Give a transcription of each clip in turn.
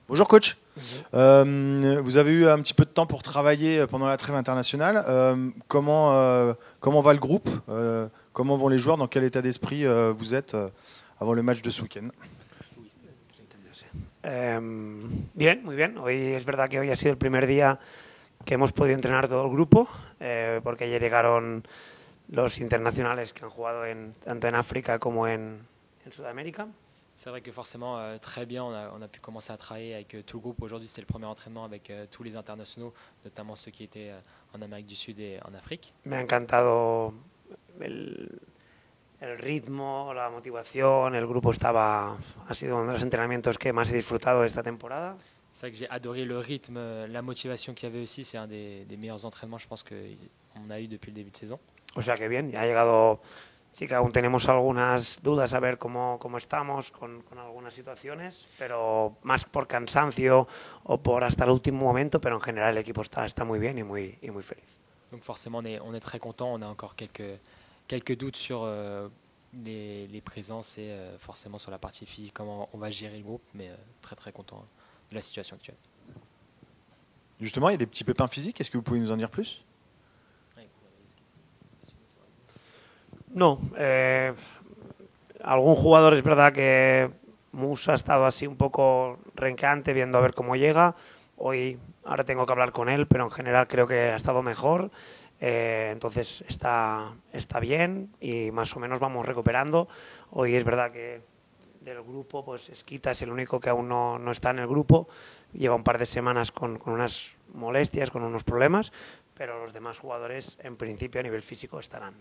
Bonjour coach. Bonjour. Vous avez eu un petit peu de temps pour travailler pendant la trêve internationale. Comment va le groupe? Comment vont les joueurs? Dans quel état d'esprit vous êtes avant le match de ce week-end? Bien, muy bien. Hoy es verdad que hoy ha sido el primer día que hemos podido entrenar todo el grupo, porque ayer llegaron los internacionales que han jugado tanto en África como en Sudamérica. C'est vrai que forcément, très bien, on a pu commencer à travailler avec tout le groupe. Aujourd'hui, c'était le premier entraînement avec tous les internationaux, notamment ceux qui étaient en Amérique du Sud et en Afrique. Me ha encantado el ritmo, la motivación, el grupo ha sido uno de los entrenamientos que más he disfrutado de esta temporada. C'est vrai que j'ai adoré le rythme, la motivation qu'il y avait aussi. C'est un des meilleurs entraînements, je pense, qu'on a eu depuis le début de saison. O sea que bien, ya ha llegado. Sí que aún tenemos algunas dudas a ver cómo estamos con algunas situaciones, pero más por cansancio o por hasta el último momento, pero en general el equipo está muy bien y muy feliz. Donc forcément, on est très content. On a encore quelques doutes sur les présences et forcément sur la partie physique, comment on va gérer le groupe, mais très très content de la situation actuelle. Justement, il y a des petits pépins physiques. Est-ce que vous pouvez nous en dire plus? No, algún jugador es verdad que Musa ha estado así un poco renqueante viendo a ver cómo llega. Ahora tengo que hablar con él, pero en general creo que ha estado mejor. Entonces está bien y más o menos vamos recuperando. Hoy es verdad que del grupo, pues Esquita es el único que aún no está en el grupo. Lleva un par de semanas con unas molestias, con unos problemas, pero los demás jugadores en principio a nivel físico estarán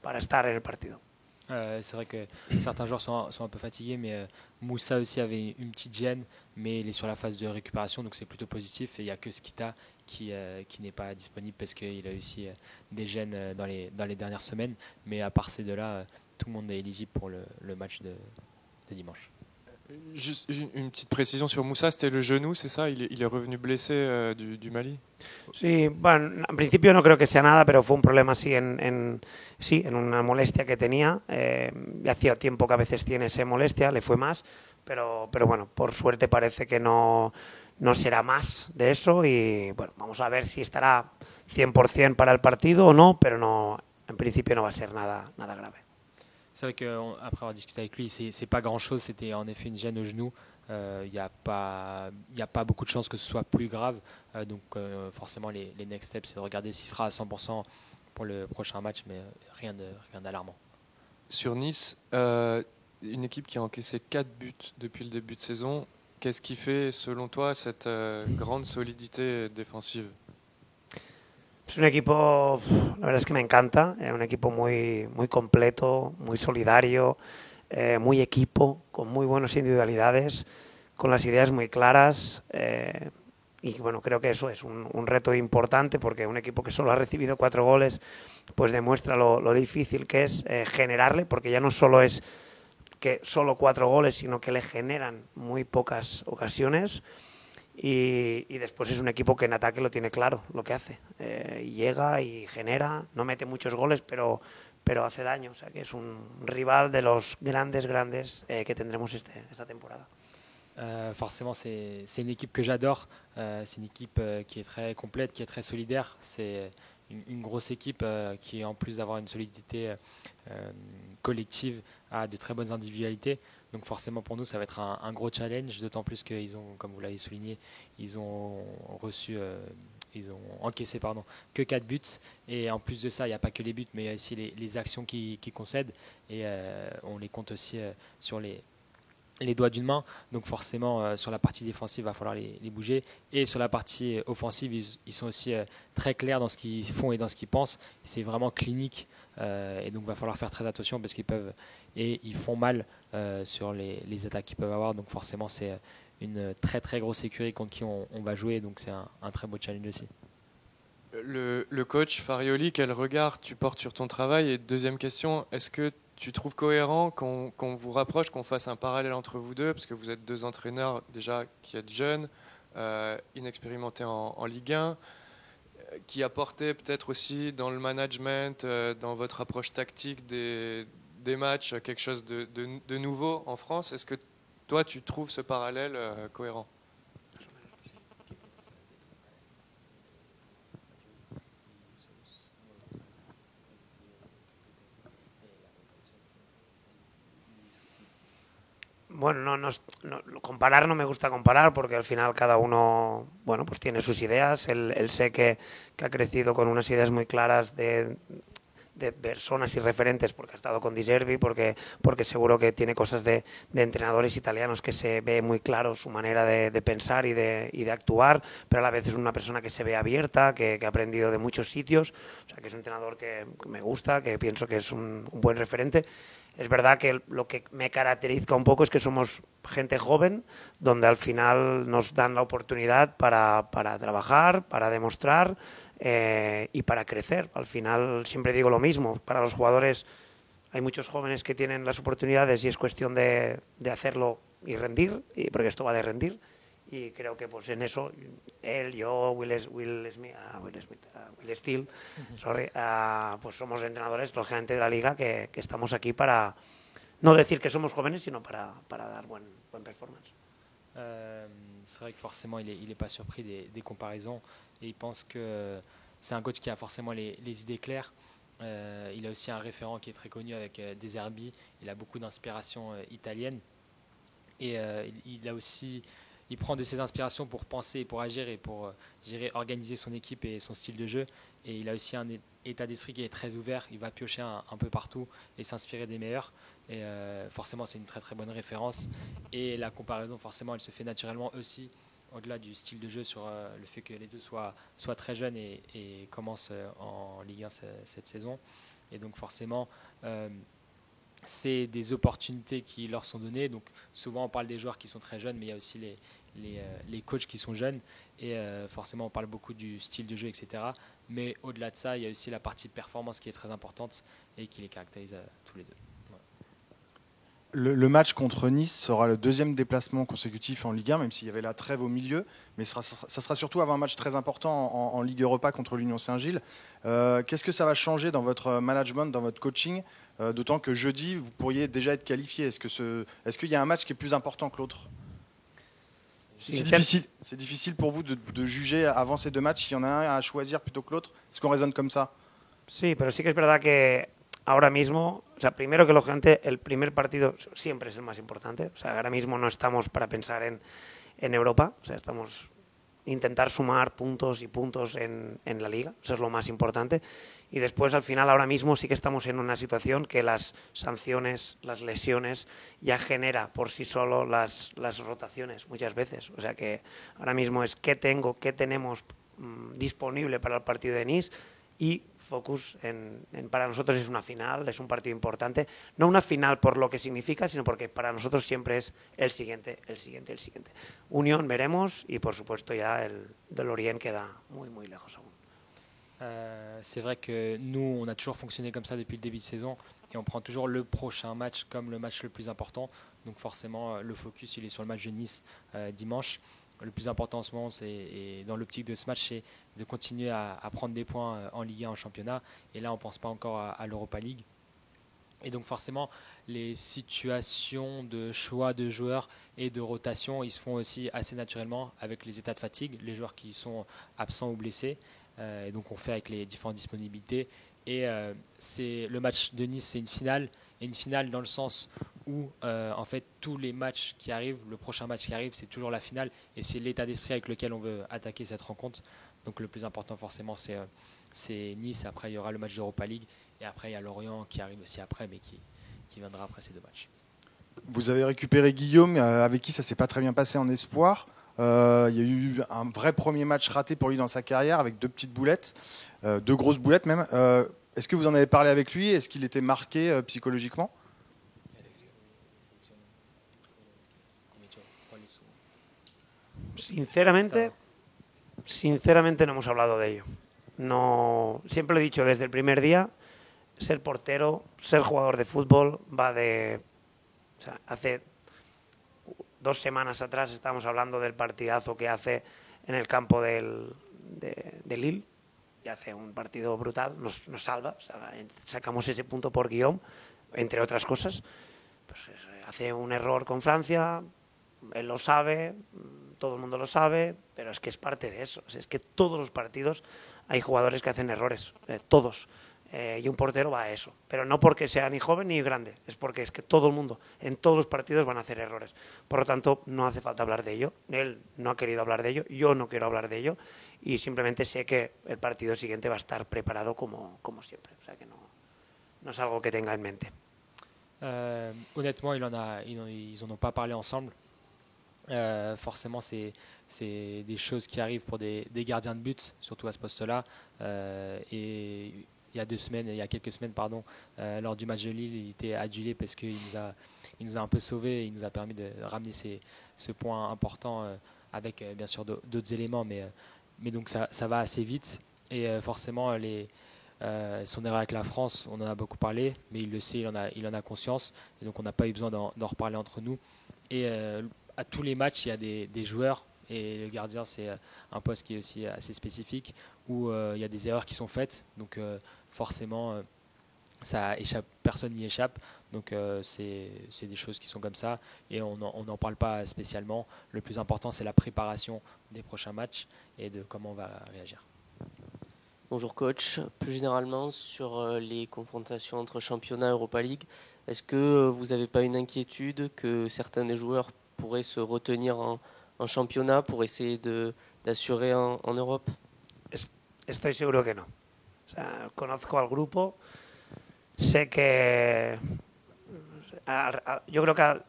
para estar en el partido. C'est vrai que certains joueurs sont un peu fatigués, mais Moussa aussi avait une petite gêne, mais il est sur la phase de récupération, donc c'est plutôt positif. Et il n'y a que Skita qui n'est pas disponible parce qu'il a aussi des gênes dans les dernières semaines. Mais à part ces deux-là, tout le monde est éligible pour le match de dimanche. Juste une petite précision sur Moussa, c'était le genou, c'est ça? Il est revenu blessé du Mali? Sí, bueno, en principio no creo que sea nada, pero fue un problema así sí, en una molestia que tenía. Ya hacía tiempo que a veces tiene esa molestia, le fue más, pero bueno, por suerte parece que no será más de eso y bueno, vamos a ver si estará 100% para el partido o no, pero no, en principio no va a ser nada grave. C'est vrai qu'après avoir discuté avec lui, c'est pas grand-chose. C'était en effet une gêne au genou. Il n'y a pas beaucoup de chances que ce soit plus grave. Donc forcément, les next steps, c'est de regarder s'il sera à 100% pour le prochain match, mais rien d'alarmant. Sur Nice, une équipe qui a encaissé 4 buts depuis le début de saison. Qu'est-ce qui fait, selon toi, cette grande solidité défensive? Es un equipo, la verdad es que me encanta, es un equipo muy completo, muy solidario, muy equipo, con muy buenas individualidades, con las ideas muy claras y bueno, creo que eso es un reto importante porque un equipo que solo ha recibido 4 goles pues demuestra lo difícil que es generarle, porque ya no solo es que solo 4 goles, sino que le generan muy pocas ocasiones. Y después es un equipo que en ataque lo tiene claro lo que hace. Llega y genera, no mete muchos goles, pero hace daño. O sea que es un rival de los grandes que tendremos esta temporada. Forcément, c'est une équipe que j'adore. C'est une équipe qui est très complète, qui est très solidaire. C'est une grosse équipe qui, en plus d'avoir une solidité collective, a de très bonnes individualités. Donc forcément pour nous ça va être un gros challenge, d'autant plus qu'ils ont, comme vous l'avez souligné, ils ont encaissé que 4 buts. Et en plus de ça, il n'y a pas que les buts, mais il y a aussi les actions qui concèdent. Et on les compte aussi sur les doigts d'une main. Donc forcément, sur la partie défensive, il va falloir les bouger. Et sur la partie offensive, ils sont aussi très clairs dans ce qu'ils font et dans ce qu'ils pensent. C'est vraiment clinique. Et donc il va falloir faire très attention parce qu'ils peuvent et ils font mal sur les attaques qu'ils peuvent avoir. Donc forcément, c'est une très très grosse écurie contre qui on va jouer. Donc c'est un très beau challenge aussi. Le coach Farioli, quel regard tu portes sur ton travail? Et deuxième question, est-ce que tu trouves cohérent qu'on vous rapproche, qu'on fasse un parallèle entre vous deux? Parce que vous êtes deux entraîneurs déjà qui êtes jeunes, inexpérimentés en Ligue 1, qui apportaient peut-être aussi dans le management, dans votre approche tactique des matchs, quelque chose de nouveau en France. Est-ce que toi, tu trouves ce parallèle cohérent? Bueno, comparar no me gusta comparar porque al final cada uno, bueno, pues tiene sus ideas. Él sé que ha crecido con unas ideas muy claras de personas y referentes porque ha estado con Di Servi, porque seguro que tiene cosas de entrenadores italianos que se ve muy claro su manera de pensar y de actuar, pero a la vez es una persona que se ve abierta, que ha aprendido de muchos sitios, o sea que es un entrenador que me gusta, que pienso que es un buen referente. Es verdad que lo que me caracteriza un poco es que somos gente joven, donde al final nos dan la oportunidad para trabajar, para demostrar y para crecer. Al final siempre digo lo mismo, para los jugadores hay muchos jóvenes que tienen las oportunidades y es cuestión de hacerlo y rendir, porque esto va de rendir. Y creo que pues en eso él, yo, Will Steele, pues somos entrenadores, lógicamente, de la liga que estamos aquí para no decir que somos jóvenes, sino para dar buen performance. C'est vrai que forcément il est pas surpris des comparaisons et il pense que c'est un coach qui a forcément les idées claires. Il a aussi un référent qui est très connu avec De Zerbi, il a beaucoup d'inspiration italienne et il prend de ses inspirations pour penser, pour agir et pour organiser son équipe et son style de jeu. Et il a aussi un état d'esprit qui est très ouvert. Il va piocher un peu partout et s'inspirer des meilleurs. Et forcément, c'est une très très bonne référence. Et la comparaison, forcément, elle se fait naturellement aussi, au-delà du style de jeu, sur le fait que les deux soient très jeunes et commencent en Ligue 1 cette saison. Et donc forcément, c'est des opportunités qui leur sont données. Donc souvent, on parle des joueurs qui sont très jeunes, mais il y a aussi les coachs qui sont jeunes. Et forcément, on parle beaucoup du style de jeu, etc. Mais au-delà de ça, il y a aussi la partie performance qui est très importante et qui les caractérise tous les deux. Le match contre Nice sera le deuxième déplacement consécutif en Ligue 1, même s'il y avait la trêve au milieu. Mais ça sera surtout avant un match très important en Ligue Europa contre l'Union Saint-Gilles. Qu'est-ce que ça va changer dans votre management, dans votre coaching, d'autant que jeudi, vous pourriez déjà être qualifié. Est-ce qu'il y a un match qui est plus important que l'autre ? C'est difficile pour vous de juger avant ces deux matchs s'il y en a un à choisir plutôt que l'autre. Est-ce qu'on raisonne comme ça ? Sí, pero sí que es verdad que ahora mismo, o sea, primero que lógicamente el primer partido siempre es el más importante. O sea, ahora mismo no estamos para pensar en Europa, o sea, estamos intentar sumar puntos y puntos en la liga, eso es lo más importante. Y después, al final, ahora mismo sí que estamos en una situación que las sanciones, las lesiones, ya genera por sí solo las rotaciones muchas veces. O sea que ahora mismo es qué tenemos disponible para el partido de Nice y focus para nosotros es una final, es un partido importante. No una final por lo que significa, sino porque para nosotros siempre es el siguiente. Unión veremos y por supuesto ya el del Orient queda muy muy lejos aún. C'est vrai que nous, on a toujours fonctionné comme ça depuis le début de saison et on prend toujours le prochain match comme le match le plus important. Donc forcément, le focus, il est sur le match de Nice dimanche. Le plus important en ce moment, et dans l'optique de ce match, c'est de continuer à prendre des points en Ligue 1, en championnat. Et là, on ne pense pas encore à l'Europa League. Et donc forcément, les situations de choix de joueurs et de rotation, ils se font aussi assez naturellement avec les états de fatigue, les joueurs qui sont absents ou blessés. Et donc on fait avec les différentes disponibilités. Et le match de Nice, c'est une finale. Et une finale dans le sens où en fait tous les matchs qui arrivent, le prochain match qui arrive, c'est toujours la finale et c'est l'état d'esprit avec lequel on veut attaquer cette rencontre. Donc le plus important forcément c'est Nice, après il y aura le match d'Europa League et après il y a Lorient qui arrive aussi après mais qui viendra après ces deux matchs. Vous avez récupéré Guillaume avec qui ça s'est pas très bien passé en espoir. Il y a eu un vrai premier match raté pour lui dans sa carrière avec deux petites boulettes, deux grosses boulettes même. Est-ce que vous en avez parlé avec lui ? Est-ce qu'il était marqué psychologiquement ? Sinceramente no hemos hablado de ello. No, siempre lo he dicho desde el primer día, ser portero, ser jugador de fútbol va de... O sea, hace 2 semanas atrás estábamos hablando del partidazo que hace en el campo de Lille, y hace un partido brutal, nos salva, sacamos ese punto por Guillaume, entre otras cosas. Pues hace un error con Francia, él lo sabe, todo el mundo lo sabe, pero es que es parte de eso. Es que todos los partidos hay jugadores que hacen errores, todos. Y un portero va a eso, pero no porque sea ni joven ni grande, es porque es que todo el mundo, en todos los partidos van a hacer errores. Por lo tanto, no hace falta hablar de ello. Él no ha querido hablar de ello, yo no quiero hablar de ello, y simplemente sé que el partido siguiente va a estar preparado como siempre. O sea que no es algo que tenga en mente. Honnêtement, ils en ont pas parlé ensemble. Forcément, c'est des choses qui arrivent pour des gardiens de but, surtout à ce poste-là. Et il y a quelques semaines, pardon, lors du match de Lille, il était adulé parce qu'il nous a un peu sauvés, il nous a permis de ramener ce point important avec bien sûr d'autres éléments, mais donc ça va assez vite. Et forcément, son erreur avec la France, on en a beaucoup parlé, mais il le sait, il en a conscience, et donc on n'a pas eu besoin d'en reparler entre nous. Et à tous les matchs, il y a des joueurs, et le gardien, c'est un poste qui est aussi assez spécifique, où il y a des erreurs qui sont faites, donc forcément, ça échappe, personne n'y échappe, donc c'est des choses qui sont comme ça, et on n'en parle pas spécialement. Le plus important, c'est la préparation des prochains matchs, et de comment on va réagir. Bonjour coach, plus généralement sur les confrontations entre championnat et Europa League, est-ce que vous n'avez pas une inquiétude que certains des joueurs pourraient se retenir en championnat pour essayer d'assurer en Europe? Estoy seguro que no. O sea, conozco al grupo, sé que yo creo que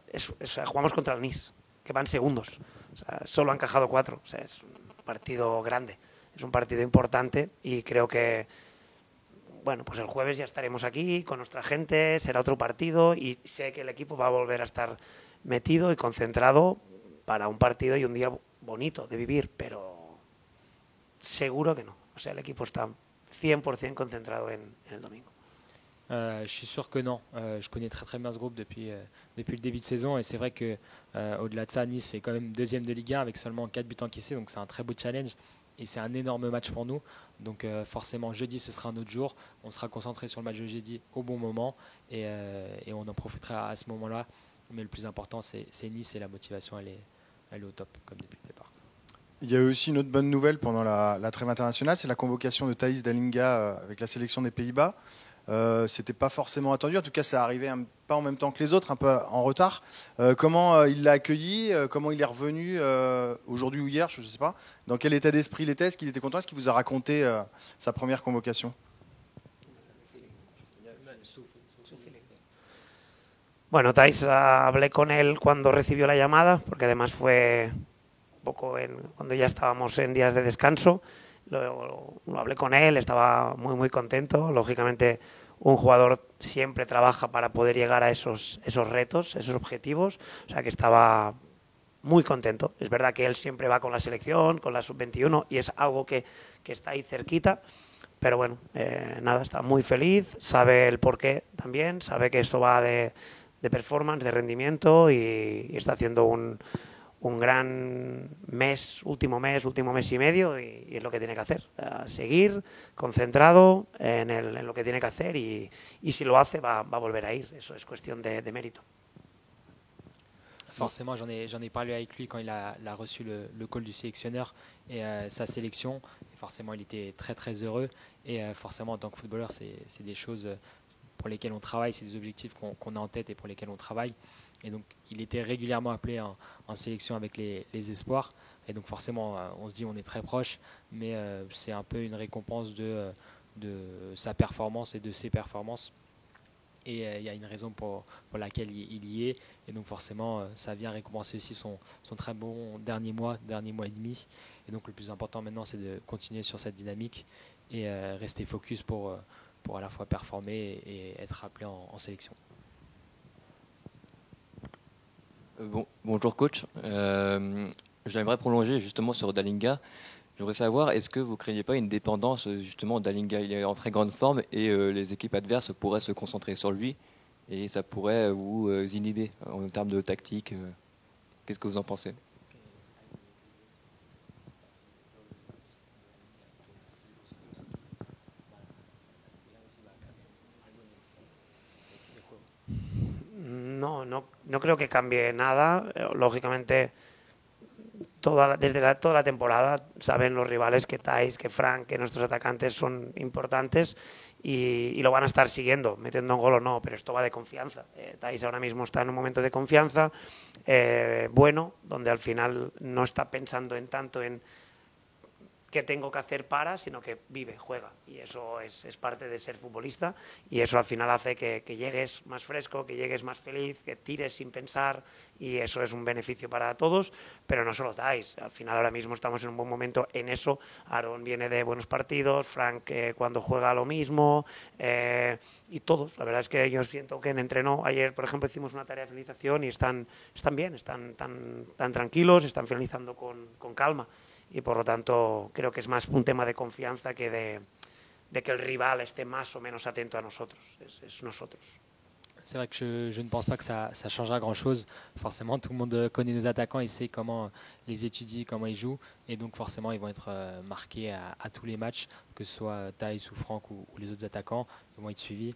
jugamos contra el Nice, que van segundos. O sea, solo han encajado 4. O sea, es un partido grande. Es un partido importante y creo que, bueno, pues el jueves ya estaremos aquí con nuestra gente, será otro partido y sé que el equipo va a volver a estar metido y concentrado para un partido y un día bonito de vivir, pero seguro que no. O sea, el equipo está 100% concentrado en el domingo. Je suis sûr que non. Je connais très bien ce groupe depuis le début de saison et c'est vrai que au-delà de ça, Nice est quand même deuxième de Ligue 1 avec seulement 4 buts encaissés, donc c'est un très beau challenge. Et c'est un énorme match pour nous. Donc forcément, jeudi, ce sera un autre jour. On sera concentré sur le match de jeudi au bon moment. Et on en profitera à ce moment-là. Mais le plus important, c'est Nice et la motivation, elle est au top, comme depuis le départ. Il y a eu aussi une autre bonne nouvelle pendant la trêve internationale, c'est la convocation de Thaïs Dallinga avec la sélection des Pays-Bas. C'était pas forcément attendu, en tout cas ça arrivait pas en même temps que les autres, un peu en retard. Comment il l'a accueilli, comment il est revenu aujourd'hui ou hier, je ne sais pas. Dans quel état d'esprit il était, est-ce qu'il était content, est-ce qu'il vous a raconté sa première convocation? Bueno, Thais, hablé con él cuando recibió la llamada, porque además fue un poco cuando ya estábamos en días de descanso. Lo hablé con él, estaba muy contento. Lógicamente, un jugador siempre trabaja para poder llegar a esos retos, esos objetivos. O sea que estaba muy contento. Es verdad que él siempre va con la selección, con la sub-21, y es algo que está ahí cerquita. Pero bueno, nada, está muy feliz, sabe el porqué también, sabe que esto va de performance, de rendimiento, y está haciendo un gran último mes y medio, y es lo que tiene que hacer, seguir concentrado en lo que tiene que hacer, y si lo hace va a volver a ir, eso es cuestión de mérito. Forcément, j'en ai parlé avec lui quand il a reçu le call du sélectionneur et sa sélection. Et forcément, il était très heureux. Et forcément, en tant que footballeur, c'est des choses pour lesquelles on travaille, c'est des objectifs qu'on a en tête et pour lesquels on travaille. Et donc, il était régulièrement appelé en sélection avec les espoirs. Et donc, forcément, on se dit on est très proche, mais c'est un peu une récompense de sa performance et de ses performances. Et il y a une raison pour laquelle il y est. Et donc forcément, ça vient récompenser aussi son très bon dernier mois et demi. Et donc le plus important maintenant, c'est de continuer sur cette dynamique et rester focus pour à la fois performer et être appelé en sélection. Bonjour coach. J'aimerais prolonger justement sur Dallinga. Je voudrais savoir, est-ce que vous ne craignez pas une dépendance justement Dallinga? Il est en très grande forme et les équipes adverses pourraient se concentrer sur lui et ça pourrait vous inhiber en termes de tactique. Qu'est-ce que vous en pensez? No creo que cambie nada. Lógicamente toda la temporada saben los rivales que Thais, que Frank, que nuestros atacantes son importantes y lo van a estar siguiendo, metiendo un gol o no, pero esto va de confianza. Thais ahora mismo está en un momento de confianza bueno, donde al final no está pensando en tanto en qué tengo que hacer para, sino que vive, juega. Y eso es parte de ser futbolista y eso al final hace que llegues más fresco, que llegues más feliz, que tires sin pensar y eso es un beneficio para todos, pero no solo Thais. Al final ahora mismo estamos en un buen momento en eso. Aaron viene de buenos partidos, Frank cuando juega lo mismo y todos. La verdad es que yo siento que en entreno, ayer por ejemplo hicimos una tarea de finalización y están bien, están tan tranquilos, están finalizando con calma. Y por lo tanto creo que es más un tema de confianza que de que el rival esté más o menos atento a nosotros, es nosotros. C'est vrai que je ne pense pas que ça changera grand-chose. Forcément, tout le monde connaît nos attaquants et sait comment les étudier, comment ils jouent. Et donc forcément, ils vont être marqués à tous les matchs, que ce soit Thais ou Franck ou les autres attaquants. Ils vont être suivis.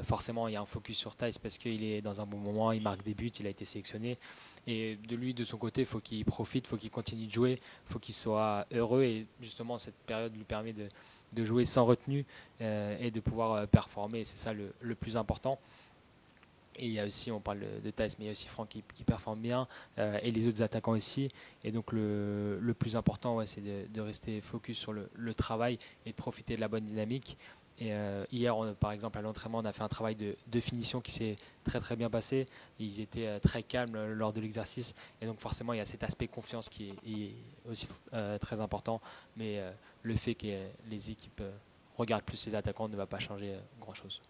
Forcément, il y a un focus sur Thais parce qu'il est dans un bon moment, il marque des buts, il a été sélectionné. Et de lui, de son côté, il faut qu'il profite, il faut qu'il continue de jouer, il faut qu'il soit heureux. Et justement, cette période lui permet de jouer sans retenue et de pouvoir performer. Et c'est ça le plus important. Et il y a aussi, on parle de Thais, mais il y a aussi Franck qui performe bien et les autres attaquants aussi. Et donc le plus important, c'est de rester focus sur le travail et de profiter de la bonne dynamique. Et hier, par exemple, à l'entraînement, on a fait un travail de finition qui s'est très bien passé. Ils étaient très calmes lors de l'exercice. Et donc forcément, il y a cet aspect confiance qui est aussi très important. Mais le fait que les équipes regardent plus les attaquants ne va pas changer grand-chose.